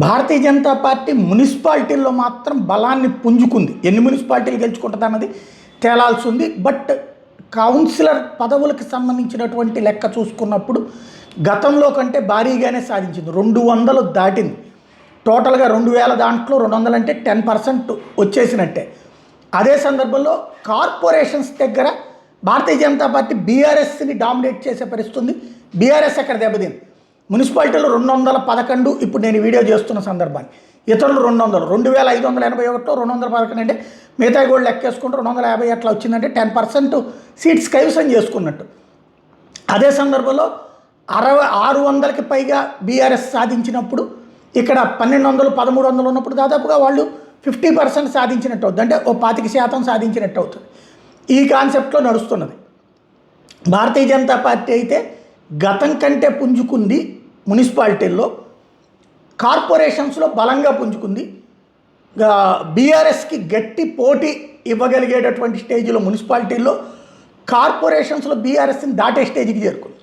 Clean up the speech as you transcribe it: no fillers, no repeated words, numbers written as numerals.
Bharatiya Janata party మున్సిపాలిటీల్లో మాత్రం బలాన్ని పుంజుకుంది. ఎన్ని మున్సిపాలిటీలు గెలుచుకుంటుంది అన్నది తేలాల్సి ఉంది. బట్ కౌన్సిలర్ పదవులకు సంబంధించినటువంటి లెక్క చూసుకున్నప్పుడు గతంలో కంటే భారీగానే సాధించింది. 200 దాటింది. టోటల్గా 2000 దాంట్లో 200 అంటే 10% వచ్చేసినట్టే. అదే సందర్భంలో కార్పొరేషన్స్ దగ్గర భారతీయ జనతా పార్టీ బీఆర్ఎస్ని డామినేట్ చేసే పరిస్థితుంది. బీఆర్ఎస్ అక్కడ దెబ్బతింది. మున్సిపాలిటీలో 211 ఇప్పుడు నేను వీడియో చేస్తున్న సందర్భాన్ని, ఇతరులు 200, 2581 211 అంటే మిగతా కూడా లెక్కేసుకుంటూ 250 అట్లా వచ్చిందంటే 10% సీట్స్ కైవసం చేసుకున్నట్టు. అదే సందర్భంలో 600కి పైగా బీఆర్ఎస్ సాధించినప్పుడు ఇక్కడ 1200 1300 ఉన్నప్పుడు దాదాపుగా వాళ్ళు 50% సాధించినట్టు అవుతుంది. అంటే ఓ 25% సాధించినట్టు అవుతుంది. ఈ కాన్సెప్ట్లో నడుస్తున్నది. భారతీయ జనతా పార్టీ అయితే గతం కంటే పుంజుకుంది. మున్సిపాలిటీల్లో కార్పొరేషన్స్లో బలంగా పుంజుకుంది. బీఆర్ఎస్కి గట్టి పోటీ ఇవ్వగలిగేటటువంటి స్టేజ్లో మున్సిపాలిటీల్లో, కార్పొరేషన్స్లో బీఆర్ఎస్ని దాటే స్టేజ్కి చేరుకుంది.